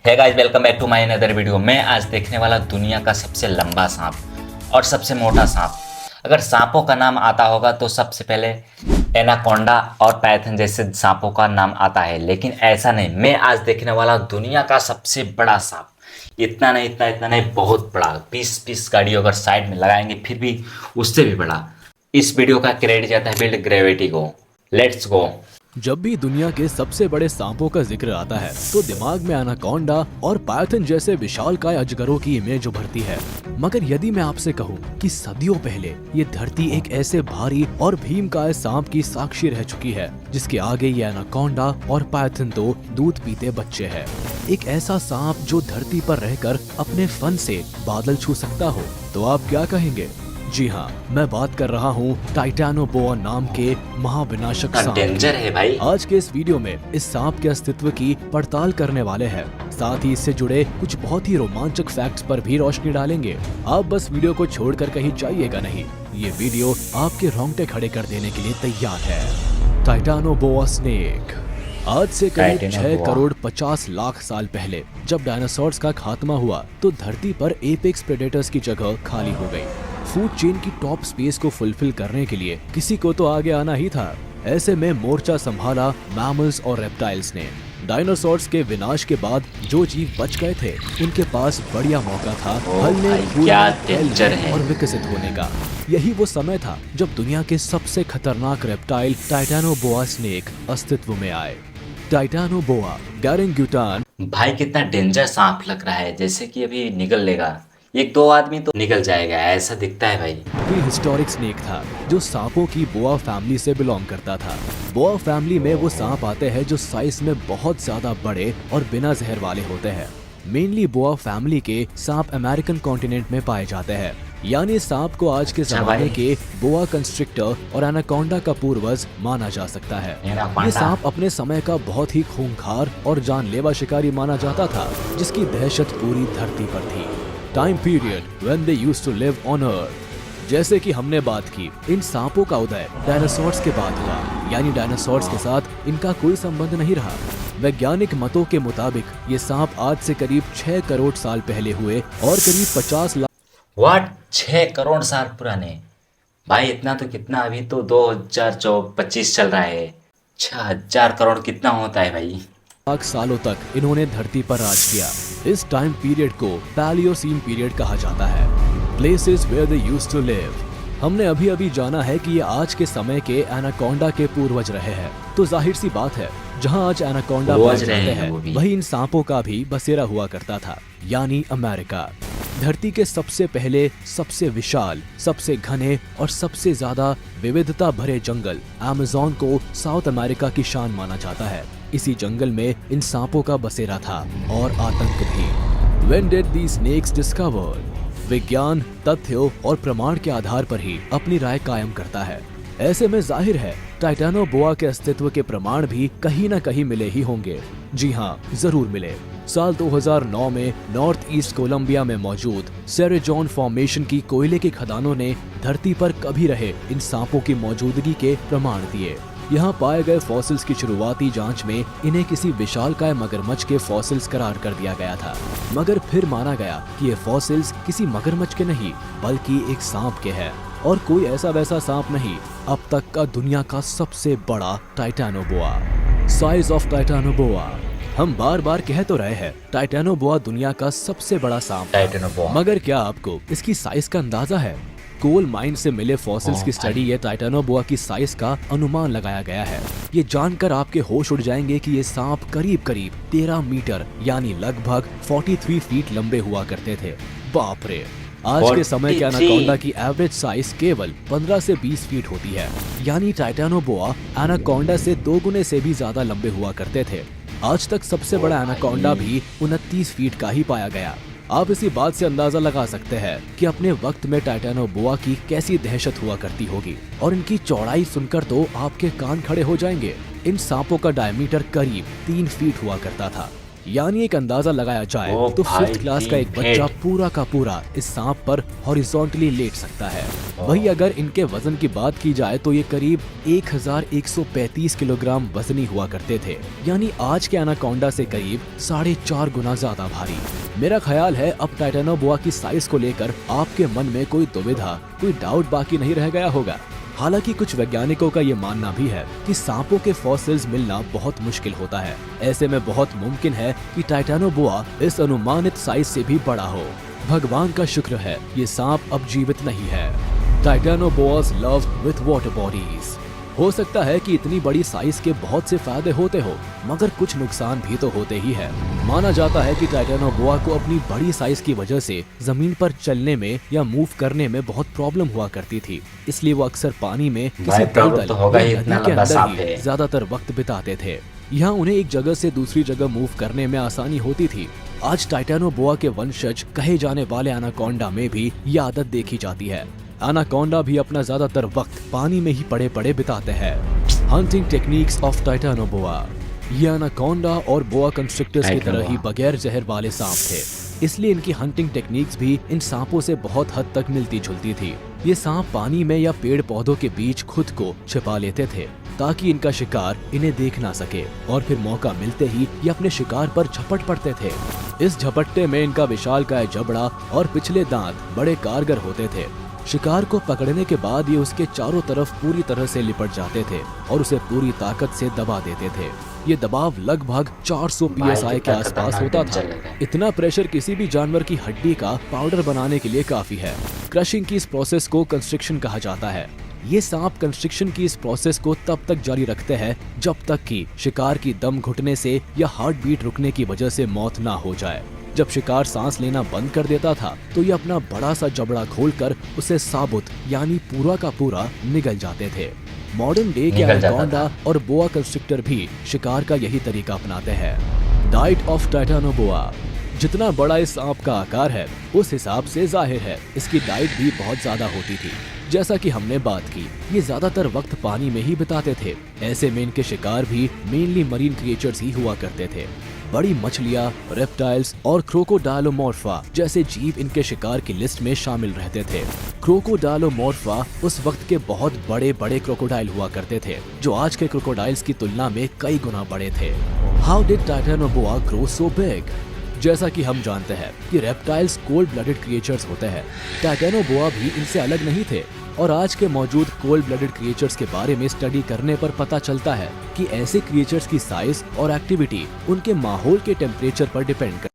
Hey guys, welcome back to my another video. मैं आज देखने वाला दुनिया का सबसे लंबा सांप और सबसे मोटा सांप। अगर सांपों का नाम आता होगा तो सबसे पहले एनाकोंडा और पाइथन जैसे सांपों का नाम आता है, लेकिन ऐसा नहीं। मैं आज देखने वाला दुनिया का सबसे बड़ा सांप। इतना नहीं, बहुत बड़ा। 20 गाड़ी अगर साइड में लगाएंगे फिर भी उससे भी बड़ा। इस वीडियो का क्रेडिट जाता है बिल्ड ग्रेविटी को। Let's go. जब भी दुनिया के सबसे बड़े सांपों का जिक्र आता है तो दिमाग में एनाकोंडा और पाइथन जैसे विशालकाय अजगरों की इमेज उभरती है। मगर यदि मैं आपसे कहूं कि सदियों पहले ये धरती एक ऐसे भारी और भीमकाय सांप की साक्षी रह चुकी है जिसके आगे ये एनाकोंडा और पाइथन तो दूध पीते बच्चे हैं। एक ऐसा सांप जो धरती पर रहकर अपने फन से बादल छू सकता हो, तो आप क्या कहेंगे? जी हाँ, मैं बात कर रहा हूँ टाइटैनोबोआ नाम के महाविनाशक सांप। डेंजर है भाई। आज के इस वीडियो में इस सांप के अस्तित्व की पड़ताल करने वाले हैं। साथ ही इससे जुड़े कुछ बहुत ही रोमांचक फैक्ट्स पर भी रोशनी डालेंगे। आप बस वीडियो को छोड़कर कहीं जाइएगा नहीं। ये वीडियो आपके रोंगटे खड़े कर देने के लिए तैयार है। टाइटैनोबोआ स्नेक। आज से करीब 6 करोड़ 50 लाख साल पहले जब डायनासोर्स का खात्मा हुआ तो धरती पर एपेक्स प्रेडेटर्स की जगह खाली हो गई। फूड चेन की टॉप स्पेस को फुलफिल करने के लिए किसी को तो आगे आना ही था। ऐसे में मोर्चा संभाला मैमल्स और रेप्टाइल्स ने। डायनासोर्स के विनाश के बाद जो जीव बच गए थे उनके पास बढ़िया मौका था फलने, फूलने और विकसित होने का। यही वो समय था जब दुनिया के सबसे खतरनाक रेप्टाइल टाइटैनोबोआ स्नेक अस्तित्व में आए। टाइटैनोबोआ गैरेंगुटान। भाई कितना डेंजर सांप लग रहा है, जैसे कि अभी निगल लेगा। 1-2 आदमी तो निकल जाएगा, ऐसा दिखता है भाई। प्री हिस्टोरिक स्नेक था जो सांपों की बोआ फैमिली से बिलोंग करता था। बोआ फैमिली में वो सांप आते हैं जो साइज में बहुत ज्यादा बड़े और बिना जहर वाले होते हैं। मेनली बोआ फैमिली के सांप अमेरिकन कॉन्टिनेंट में पाए जाते हैं। यानी सांप को आज के जमाने के बोआ कंस्ट्रिक्टर और एनाकोंडा का पूर्वज माना जा सकता है। ये सांप अपने समय का बहुत ही खूंखार और जानलेवा शिकारी माना जाता था जिसकी दहशत पूरी धरती पर थी। Time period when they used to live on earth। जैसे कि हमने बात की, इन सांपों का उदय डायनासोर्स के बाद हुआ, यानी डायनासोर्स के साथ इनका कोई संबंध नहीं रहा। वैज्ञानिक मतों के मुताबिक ये सांप आज से करीब 6 करोड़ साल पहले हुए और करीब 50 लाख। व्हाट? 6 करोड़ साल पुराने? भाई इतना तो कितना, अभी तो 2025 चल रहा है। 6000 करोड़ कितना होता है भाई? लाख सालों तक इन्होंने धरती पर राज किया। इस टाइम पीरियड को पैलियोसीन पीरियड कहा जाता है। Places where they used to live. हमने अभी जाना है कि ये आज के समय के एनाकोंडा के पूर्वज रहे हैं, तो जाहिर सी बात है जहां आज एनाकोंडा पाए जाते हैं वही इन सांपों का भी बसेरा हुआ करता था, यानी अमेरिका। धरती के सबसे पहले, सबसे विशाल, सबसे घने और सबसे ज्यादा विविधता भरे जंगल अमेज़न को साउथ अमेरिका की शान माना जाता है। इसी जंगल में इन सांपों का बसेरा था और आतंक भी। When did these snakes discovered? विज्ञान तथ्यों और प्रमाण के आधार पर ही अपनी राय कायम करता है। ऐसे में जाहिर है टाइटैनोबोआ के अस्तित्व के प्रमाण भी कहीं न कहीं मिले ही होंगे। जी हाँ, जरूर मिले। साल 2009 में नॉर्थ ईस्ट कोलंबिया में मौजूद सेरेजोन फॉर्मेशन की कोयले की खदानों ने धरती पर कभी रहे इन सांपों की मौजूदगी के प्रमाण दिए। यहाँ पाए गए फॉसिल्स की शुरुआती जांच में इन्हें किसी विशालकाय मगरमच्छ के फॉसिल्स करार कर दिया गया था, मगर फिर माना गया कि ये फॉसिल्स किसी मगरमच्छ के नहीं बल्कि एक सांप के हैं, और कोई ऐसा वैसा सांप नहीं, अब तक का दुनिया का सबसे बड़ा टाइटैनोबोआ। Size of टाइटैनोबोआ। हम बार बार कह तो रहे हैं टाइटैनोबोआ दुनिया का सबसे बड़ा सांप है, मगर क्या आपको इसकी साइज का अंदाजा है? कोल माइन से मिले फॉसिल्स की स्टडी ये टाइटैनोबोआ की साइज का अनुमान लगाया गया है। ये जानकर आपके होश उड़ जाएंगे कि ये सांप करीब 13 मीटर यानी लगभग 43 फीट लंबे हुआ करते थे। बाप रे! आज के समय के एनाकोंडा की एवरेज साइज केवल 15 से 20 फीट होती है, यानी टाइटैनोबोआ एनाकोंडा से 2 गुने से भी ज्यादा लंबे हुआ करते थे। आज तक सबसे बड़ा एनाकोंडा भी 29 फीट का ही पाया गया। आप इसी बात से अंदाजा लगा सकते हैं कि अपने वक्त में टाइटैनोबोआ की कैसी दहशत हुआ करती होगी, और इनकी चौड़ाई सुनकर तो आपके कान खड़े हो जाएंगे। इन सांपों का डायमीटर करीब 3 फीट हुआ करता था। यानी एक अंदाजा लगाया जाए ओ तो भाई, 5th क्लास का एक 3 बच्चा हेड। पूरा का पूरा इस सांप पर हॉरिजॉन्टली लेट सकता है। वही अगर इनके वजन की बात की जाए तो ये करीब 1135 किलोग्राम वजनी हुआ करते थे, यानी आज के एनाकोंडा से करीब 4.5 गुना ज्यादा भारी। मेरा ख्याल है अब टाइटेनोबोआ की साइज को लेकर आपके मन में कोई दुविधा, कोई डाउट बाकी नहीं रह गया होगा। हालांकि कुछ वैज्ञानिकों का ये मानना भी है कि सांपों के फॉसिल्स मिलना बहुत मुश्किल होता है। ऐसे में बहुत मुमकिन है कि टाइटेनोबोआ इस अनुमानित साइज से भी बड़ा हो। भगवान का शुक्र है ये सांप अब जीवित नहीं है। टाइटेनोबोआस लव विथ वाटर बॉडीज। हो सकता है कि इतनी बड़ी साइज के बहुत से फायदे होते हो, मगर कुछ नुकसान भी तो होते ही है। माना जाता है कि टाइटेनोबोआ को अपनी बड़ी साइज की वजह से जमीन पर चलने में या मूव करने में बहुत प्रॉब्लम हुआ करती थी, इसलिए वो अक्सर पानी में किसी प्रॉब्लम दलदल तो होगा ही, या इतना नदी के लंबा अंदर सांप ही है। ज्यादातर वक्त बिताते थे। यहाँ उन्हें एक जगह से दूसरी जगह मूव करने में आसानी होती थी। आज टाइटेनोबोआ के वंशज कहे जाने वाले एनाकोंडा में भी ये आदत देखी जाती है। एनाकोंडा भी अपना ज्यादातर वक्त पानी में ही पड़े पड़े बिताते हैं। Hunting techniques of Titanoboa. ये एनाकोंडा और बोआ कंस्ट्रिक्टर्स की तरह ही बगैर जहर वाले सांप थे, इसलिए इनकी हंटिंग टेक्निक्स भी इन सांपों से बहुत हद तक मिलती जुलती थी। ये सांप पानी में या पेड़ पौधों के बीच खुद को छिपा लेते थे ताकि इनका शिकार इन्हें देख ना सके, और फिर मौका मिलते ही ये अपने शिकार पर झपट पड़ते थे। इस झपट्टे में इनका विशालकाय जबड़ा और पिछले दांत बड़े कारगर होते थे। शिकार को पकड़ने के बाद ये उसके चारों तरफ पूरी तरह से लिपट जाते थे और उसे पूरी ताकत से दबा देते थे। ये दबाव लगभग 400 psi के आसपास होता था। इतना प्रेशर किसी भी जानवर की हड्डी का पाउडर बनाने के लिए काफी है। क्रशिंग की इस प्रोसेस को कंस्ट्रिक्शन कहा जाता है। ये सांप कंस्ट्रिक्शन की इस प्रोसेस को तब तक जारी रखते हैं जब तक कि शिकार की दम घुटने से या हार्ट बीट रुकने की वजह से मौत ना हो जाए। जब शिकार सांस लेना बंद कर देता था तो ये अपना बड़ा सा जबड़ा खोलकर उसे साबुत यानी पूरा का पूरा निगल जाते थे। मॉडर्न डे के एनाकोंडा और बोआ कंस्ट्रिक्टर भी शिकार का यही तरीका अपनाते हैं। Diet of Titanoboa. जितना बड़ा इस सांप का आकार है उस हिसाब से जाहिर है इसकी डाइट भी बहुत ज्यादा होती थी। जैसा कि हमने बात की, ये ज्यादातर वक्त पानी में ही बिताते थे। ऐसे में इनके शिकार भी मेनली मरीन क्रिएचर्स ही हुआ करते थे। बड़ी मछलियाँ, रेप्टाइल्स और क्रोकोडाइलोमॉर्फा जैसे जीव इनके शिकार की लिस्ट में शामिल रहते थे। क्रोकोडाइलोमॉर्फा उस वक्त के बहुत बड़े बड़े क्रोकोडाइल हुआ करते थे, जो आज के क्रोकोडाइल्स की तुलना में कई गुना बड़े थे। How did Titanoboa grow so big? जैसा कि हम जानते हैं कि रेप्टाइल्स कोल्ड ब्लडेड क्रिएचर्स होते हैं। टाइटेनोबोआ भी इनसे अलग नहीं थे, और आज के मौजूद कोल्ड ब्लडेड क्रिएचर्स के बारे में स्टडी करने पर पता चलता है कि ऐसे क्रिएचर्स की साइज और एक्टिविटी उनके माहौल के टेम्परेचर पर डिपेंड